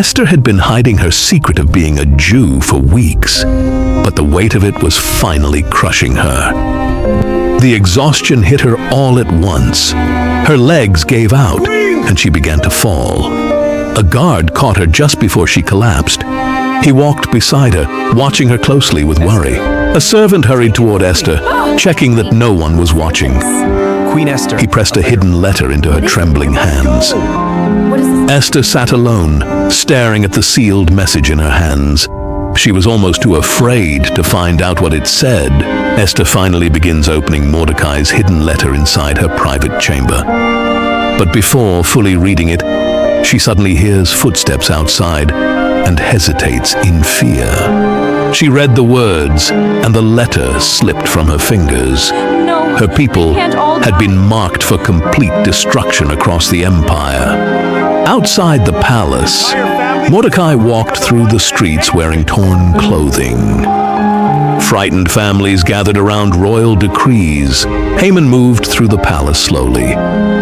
Esther had been hiding her secret of being a Jew for weeks, but the weight of it was finally crushing her. The exhaustion hit her all at once. Her legs gave out, and she began to fall. A guard caught her just before she collapsed. He walked beside her, watching her closely with worry. A servant hurried toward Esther, checking that no one was watching. Queen Esther. He pressed a hidden letter into her trembling hands. Esther sat alone, staring at the sealed message in her hands. She was almost too afraid to find out what it said. Esther finally begins opening Mordecai's hidden letter inside her private chamber. But before fully reading it, she suddenly hears footsteps outside and hesitates in fear. She read the words, and the letter slipped from her fingers. Her people had been marked for complete destruction across the empire. Outside the palace, Mordecai walked through the streets wearing torn clothing. Frightened families gathered around royal decrees. Haman moved through the palace slowly,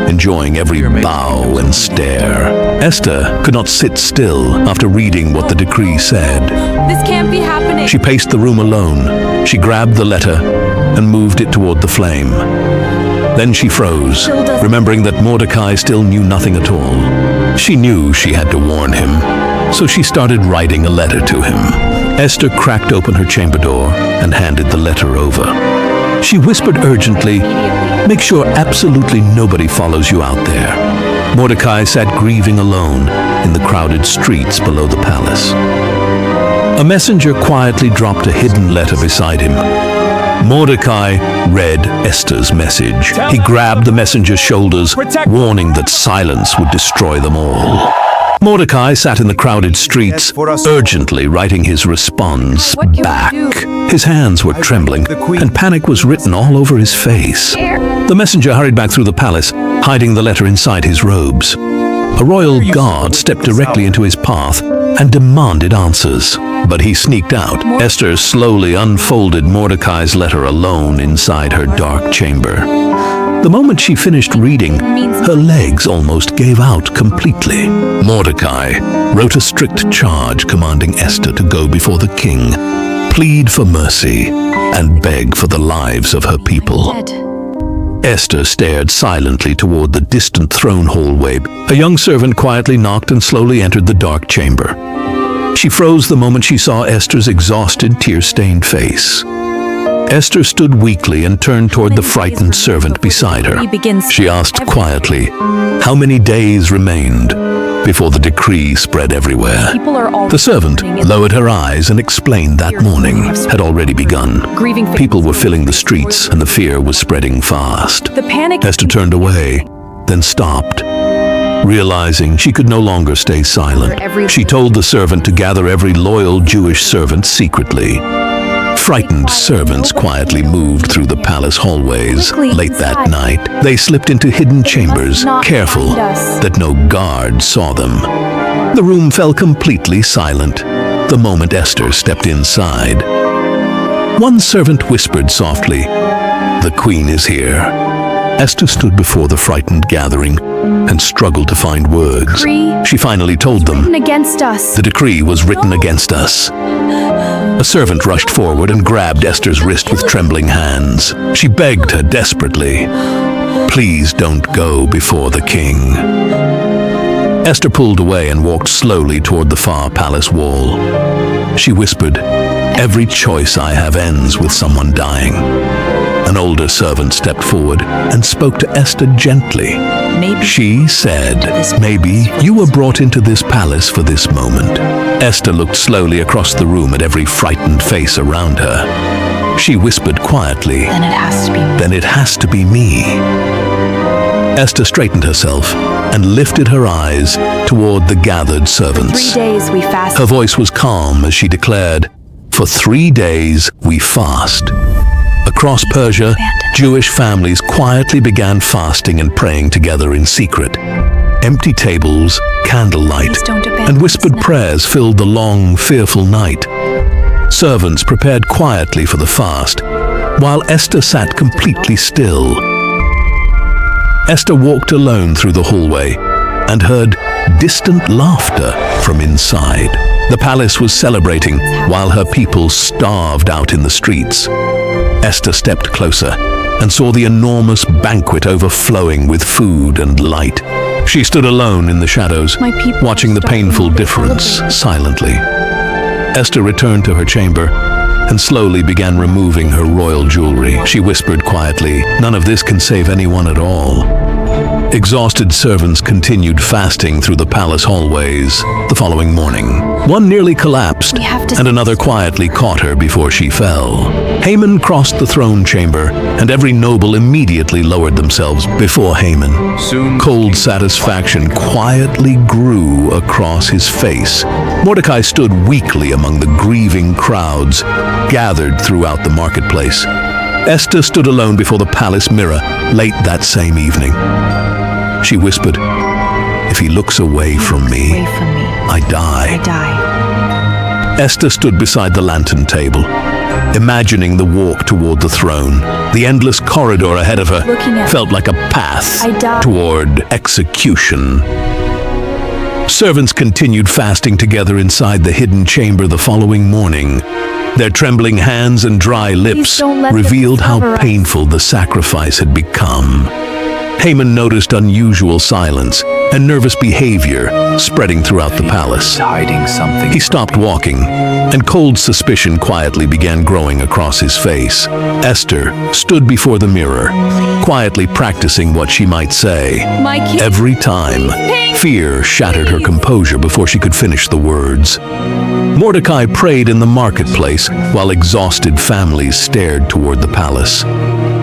enjoying every bow and stare. Esther could not sit still after reading what the decree said. This can't be happening. She paced the room alone. She grabbed the letter and moved it toward the flame. Then she froze, remembering that Mordecai still knew nothing at all. She knew she had to warn him, so she started writing a letter to him. Esther cracked open her chamber door and handed the letter over. She whispered urgently, "Make sure absolutely nobody follows you out there." Mordecai sat grieving alone in the crowded streets below the palace. A messenger quietly dropped a hidden letter beside him. Mordecai read Esther's message. He grabbed the messenger's shoulders, warning that silence would destroy them all. Mordecai sat in the crowded streets, urgently writing his response back. His hands were trembling, and panic was written all over his face. The messenger hurried back through the palace, hiding the letter inside his robes. A royal guard stepped directly into his path and demanded answers, but he sneaked out. Esther slowly unfolded Mordecai's letter alone inside her dark chamber. The moment she finished reading, her legs almost gave out completely. Mordecai wrote a strict charge commanding Esther to go before the king, plead for mercy, and beg for the lives of her people. Esther stared silently toward the distant throne hallway. A young servant quietly knocked and slowly entered the dark chamber. She froze the moment she saw Esther's exhausted, tear-stained face. Esther stood weakly and turned toward the frightened servant beside her. She asked quietly, how many days remained before the decree spread everywhere? The servant lowered her eyes and explained that mourning had already begun. People were filling the streets and the fear was spreading fast. Esther turned away, then stopped, realizing she could no longer stay silent. She told the servant to gather every loyal Jewish servant secretly. Frightened servants quietly moved through the palace hallways late that night. They slipped into hidden chambers, careful that no guard saw them. The room fell completely silent the moment Esther stepped inside. One servant whispered softly, "The queen is here." Esther stood before the frightened gathering and struggled to find words. She finally told them, "The decree was written against us." A servant rushed forward and grabbed Esther's wrist with trembling hands. She begged her desperately, "Please don't go before the king." Esther pulled away and walked slowly toward the far palace wall. She whispered, "Every choice I have ends with someone dying." An older servant stepped forward and spoke to Esther gently. She said, "Maybe you were brought into this palace for this moment." Esther looked slowly across the room at every frightened face around her. She whispered quietly, "Then it has to be me." Esther straightened herself and lifted her eyes toward the gathered servants. 3 days we fast. Her voice was calm as she declared, "For 3 days we fast." Across Persia, Jewish families quietly began fasting and praying together in secret. Empty tables, candlelight, and whispered prayers filled the long, fearful night. Servants prepared quietly for the fast, while Esther sat completely still. Esther walked alone through the hallway and heard distant laughter from inside. The palace was celebrating while her people starved out in the streets. Esther stepped closer and saw the enormous banquet overflowing with food and light. She stood alone in the shadows, watching the painful difference silently. Esther returned to her chamber and slowly began removing her royal jewelry. She whispered quietly, "None of this can save anyone at all." Exhausted servants continued fasting through the palace hallways. The following morning, one nearly collapsed, and another quietly caught her before she fell. Haman crossed the throne chamber, and every noble immediately lowered themselves before Haman. Cold satisfaction quietly grew across his face. Mordecai stood weakly among the grieving crowds gathered throughout the marketplace. Esther stood alone before the palace mirror late that same evening. She whispered, "If he looks away from me, I die." Esther stood beside the lantern table, imagining the walk toward the throne. The endless corridor ahead of her felt like a path toward execution. Servants continued fasting together inside the hidden chamber the following morning. Their trembling hands and dry lips revealed how painful the sacrifice had become. Haman noticed unusual silence and nervous behavior spreading throughout the palace. He stopped walking, and cold suspicion quietly began growing across his face. Esther stood before the mirror, quietly practicing what she might say. Every time, fear shattered her composure before she could finish the words. Mordecai prayed in the marketplace while exhausted families stared toward the palace.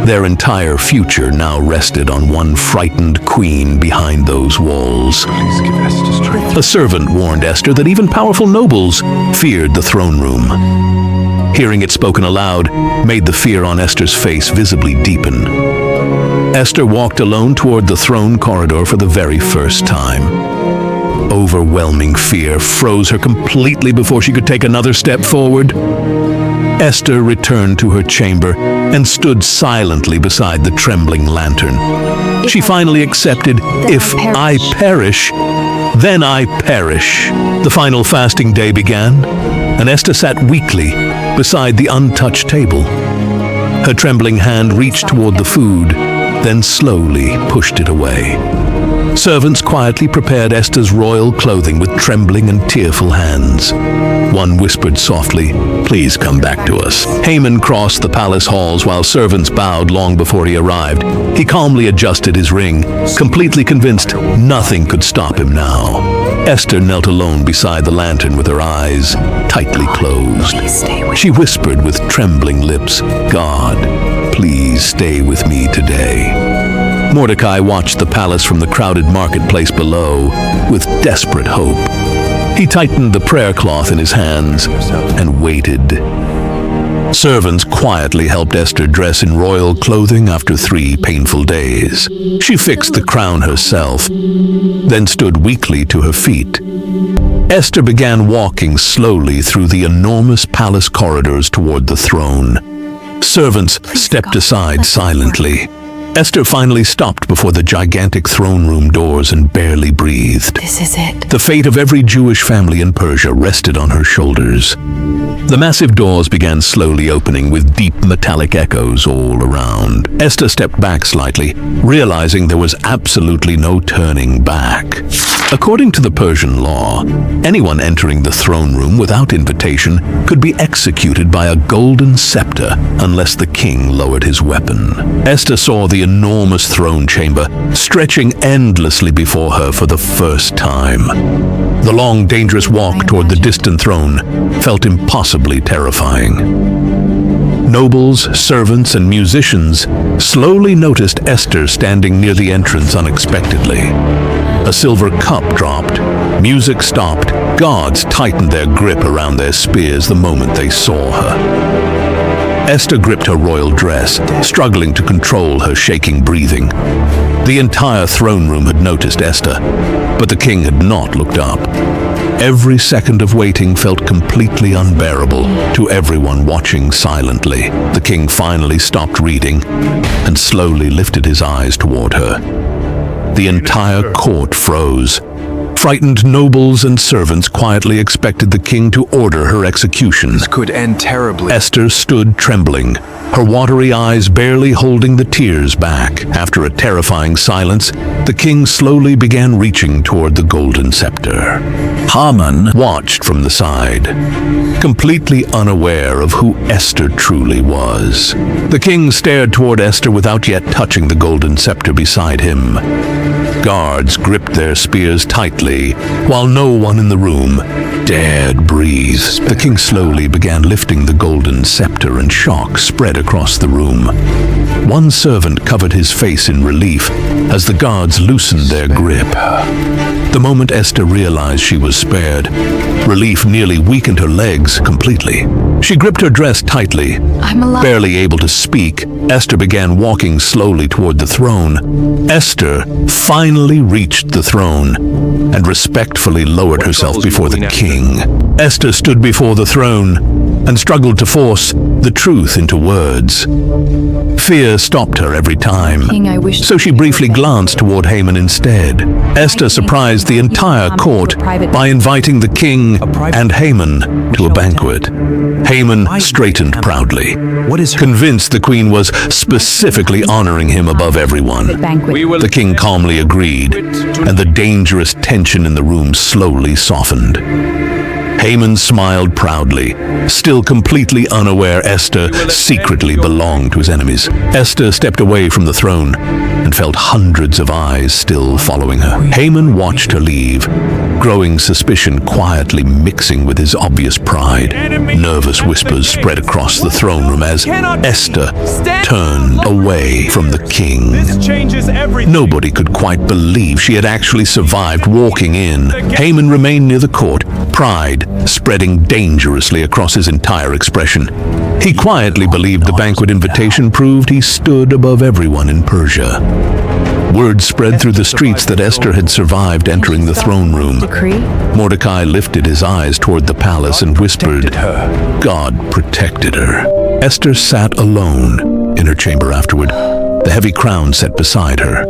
Their entire future now rested on one frightened queen behind those walls. A servant warned Esther that even powerful nobles feared the throne room. Hearing it spoken aloud made the fear on Esther's face visibly deepen. Esther walked alone toward the throne corridor for the very first time. Overwhelming fear froze her completely before she could take another step forward. Esther returned to her chamber and stood silently beside the trembling lantern. She finally accepted, "If I perish, then I perish." The final fasting day began, and Esther sat weakly beside the untouched table. Her trembling hand reached toward the food, then slowly pushed it away. Servants quietly prepared Esther's royal clothing with trembling and tearful hands. One whispered softly, "Please come back to us." Haman crossed the palace halls while servants bowed long before he arrived. He calmly adjusted his ring, completely convinced nothing could stop him now. Esther knelt alone beside the lantern with her eyes tightly closed. She whispered with trembling lips, "God, please stay with me today." Mordecai watched the palace from the crowded marketplace below with desperate hope. He tightened the prayer cloth in his hands and waited. Servants quietly helped Esther dress in royal clothing after 3 painful days. She fixed the crown herself, then stood weakly to her feet. Esther began walking slowly through the enormous palace corridors toward the throne. Servants stepped aside silently. Esther finally stopped before the gigantic throne room doors and barely breathed. This is it. The fate of every Jewish family in Persia rested on her shoulders. The massive doors began slowly opening with deep metallic echoes all around. Esther stepped back slightly, realizing there was absolutely no turning back. According to the Persian law, anyone entering the throne room without invitation could be executed by a golden scepter unless the king lowered his weapon. Esther saw the enormous throne chamber stretching endlessly before her for the first time. The long, dangerous walk toward the distant throne felt impossibly terrifying. Nobles, servants, and musicians slowly noticed Esther standing near the entrance unexpectedly. A silver cup dropped, music stopped, guards tightened their grip around their spears the moment they saw her. Esther gripped her royal dress, struggling to control her shaking breathing. The entire throne room had noticed Esther, but the king had not looked up. Every second of waiting felt completely unbearable to everyone watching silently. The king finally stopped reading and slowly lifted his eyes toward her. The entire court froze. Frightened nobles and servants quietly expected the king to order her execution. This could end terribly. Esther stood trembling, her watery eyes barely holding the tears back. After a terrifying silence, the king slowly began reaching toward the golden scepter. Haman watched from the side, completely unaware of who Esther truly was. The king stared toward Esther without yet touching the golden scepter beside him. Guards gripped their spears tightly, while no one in the room dared breathe. The king slowly began lifting the golden scepter, and shock spread across the room. One servant covered his face in relief as the guards loosened their grip. The moment Esther realized she was spared, relief nearly weakened her legs completely. She gripped her dress tightly. I'm alive. Barely able to speak, Esther began walking slowly toward the throne. Esther finally reached the throne and respectfully lowered herself before the king. Esther stood before the throne and struggled to force the truth into words. Fear stopped her every time, King, I wish so she briefly glanced toward Haman instead. Esther surprised the entire court by inviting the king and Haman to a banquet. Haman straightened proudly, convinced the queen was specifically honoring him above everyone. The king calmly agreed, and the dangerous tension in the room slowly softened. Haman smiled proudly, still completely unaware Esther secretly belonged to his enemies. Esther stepped away from the throne and felt hundreds of eyes still following her. Haman watched her leave, growing suspicion quietly mixing with his obvious pride. Nervous whispers spread across the throne room as Esther turned away from the king. Nobody could quite believe she had actually survived walking in. Haman remained near the court, pride spreading dangerously across his entire expression. He quietly believed the banquet invitation proved he stood above everyone in Persia. Word spread through the streets that Esther had survived entering the throne room. Mordecai lifted his eyes toward the palace and whispered, "God protected her." Esther sat alone in her chamber afterward, the heavy crown set beside her.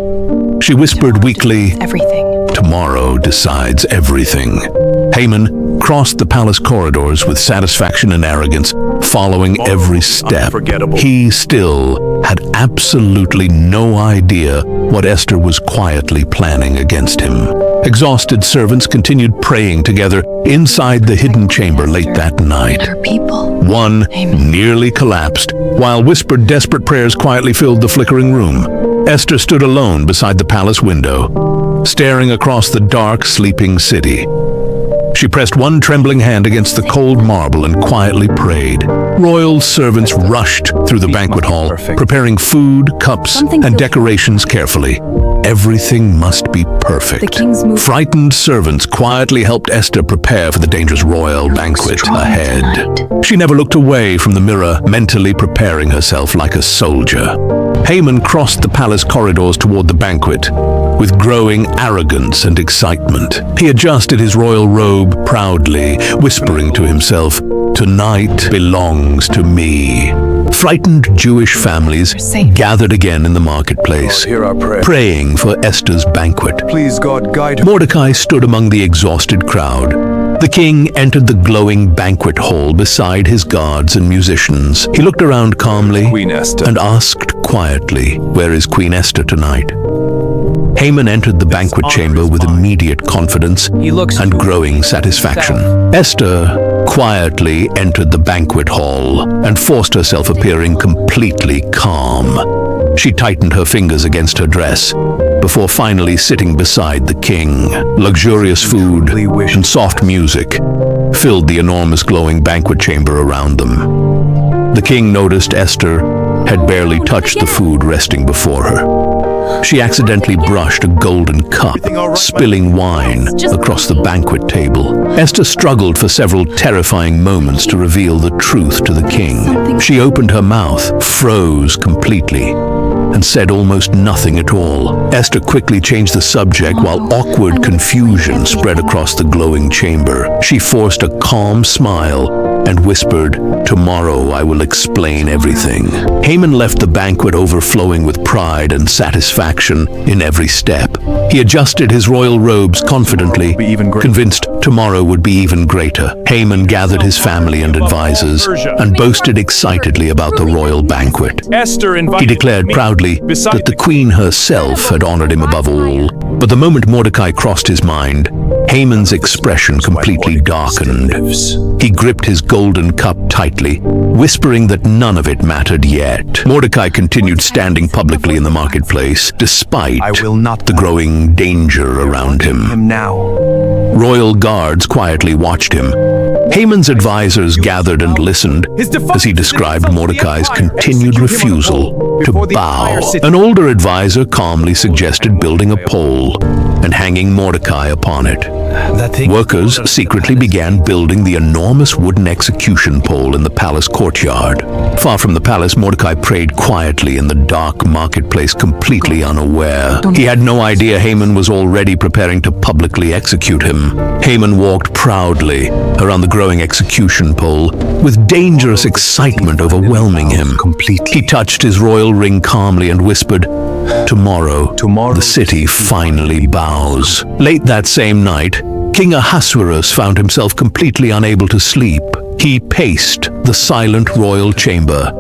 She whispered weakly, Everything. "Tomorrow decides everything." Haman crossed the palace corridors with satisfaction and arrogance, following every step. He still had absolutely no idea what Esther was quietly planning against him. Exhausted servants continued praying together inside the hidden chamber late that night. Her people. One nearly collapsed, while whispered desperate prayers quietly filled the flickering room. Esther stood alone beside the palace window, staring across the dark, sleeping city. She pressed one trembling hand against the cold marble and quietly prayed. Royal servants rushed through the banquet hall, preparing food, cups, and decorations carefully. Everything must be perfect. Frightened servants quietly helped Esther prepare for the dangerous royal banquet ahead. She never looked away from the mirror, mentally preparing herself like a soldier. Haman crossed the palace corridors toward the banquet with growing arrogance and excitement. He adjusted his royal robe proudly, whispering to himself, "Tonight belongs to me." Frightened Jewish families gathered again in the marketplace, praying for Esther's banquet. Please, God, guide her. Mordecai stood among the exhausted crowd. The king entered the glowing banquet hall beside his guards and musicians. He looked around calmly Queen Esther. and asked quietly, "Where is Queen Esther tonight?" Haman entered the banquet chamber with immediate confidence and growing satisfaction. Esther quietly entered the banquet hall and forced herself appearing completely calm. She tightened her fingers against her dress before finally sitting beside the king. Luxurious food and soft music filled the enormous glowing banquet chamber around them. The king noticed Esther had barely touched the food resting before her. She accidentally brushed a golden cup, spilling wine across the banquet table. Esther struggled for several terrifying moments to reveal the truth to the king. She opened her mouth, froze completely, and said almost nothing at all. Esther quickly changed the subject while awkward confusion spread across the glowing chamber. She forced a calm smile and whispered, "Tomorrow I will explain everything." Haman left the banquet overflowing with pride and satisfaction in every step. He adjusted his royal robes confidently, Be even greater. convinced tomorrow would be even greater. Haman gathered his family and advisors and boasted excitedly about the royal banquet. Esther He invited declared me proudly beside that the queen herself had honored him above all. But the moment Mordecai crossed his mind, Haman's expression completely darkened. He gripped his golden cup tightly, whispering that none of it mattered yet. Mordecai continued standing publicly in the marketplace, despite I will not the growing danger around him. him now. Royal guards quietly watched him. Haman's advisors gathered and listened as he described Mordecai's continued refusal to bow. An older advisor calmly suggested building a pole and hanging Mordecai upon it. Workers secretly began building the enormous wooden execution pole in the palace courtyard. Far from the palace, Mordecai prayed quietly in the dark marketplace, completely unaware. He had no idea Haman was already preparing to publicly execute him. Haman walked proudly around the growing execution pole, with dangerous excitement overwhelming him. He touched his royal ring calmly and whispered, Tomorrow, the city finally bows." Late that same night, King Ahasuerus found himself completely unable to sleep. He paced the silent royal chamber,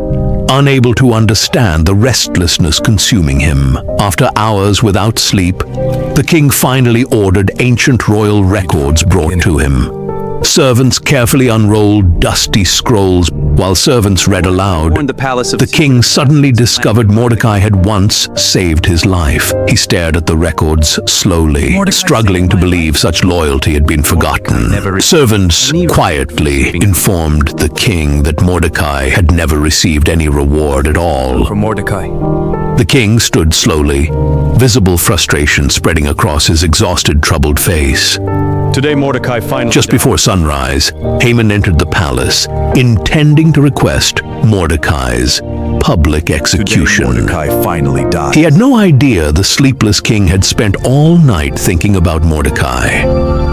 unable to understand the restlessness consuming him. After hours without sleep, the king finally ordered ancient royal records brought to him. Servants carefully unrolled dusty scrolls while servants read aloud. The king suddenly discovered Mordecai had once saved his life. He stared at the records slowly, struggling to believe such loyalty had been forgotten. Servants quietly informed the king that Mordecai had never received any reward at all. For Mordecai. The king stood slowly, visible frustration spreading across his exhausted, troubled face. Today Mordecai finally Just before sunrise, Haman entered the palace, intending to request Mordecai's public execution. Mordecai finally died. He had no idea the sleepless king had spent all night thinking about Mordecai.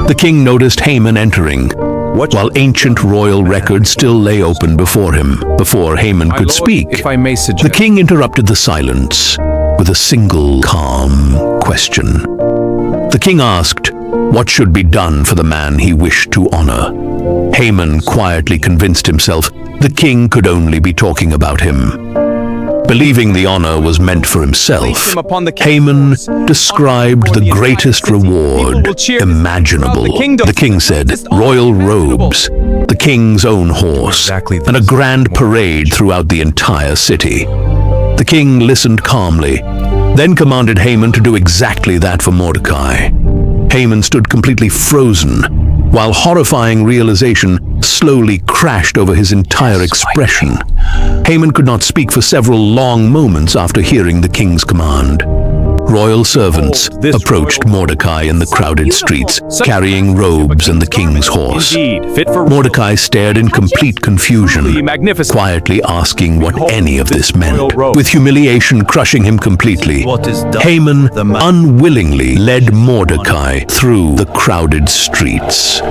The king noticed Haman entering, while ancient royal records still lay open before him. Before Haman could speak, If I may the suggest, king interrupted the silence with a single calm question. The king asked what should be done for the man he wished to honor. Haman quietly convinced himself the king could only be talking about him. Believing the honor was meant for himself, Haman described the greatest reward imaginable. The king said, royal robes, the king's own horse, and a grand parade throughout the entire city. The king listened calmly, then commanded Haman to do exactly that for Mordecai. Haman stood completely frozen, while horrifying realization slowly crashed over his entire expression. Haman could not speak for several long moments after hearing the king's command. Royal servants approached Mordecai in the crowded streets, carrying robes and the king's horse. Mordecai stared in complete confusion, quietly asking what any of this meant. With humiliation crushing him completely, Haman unwillingly led Mordecai through the crowded streets.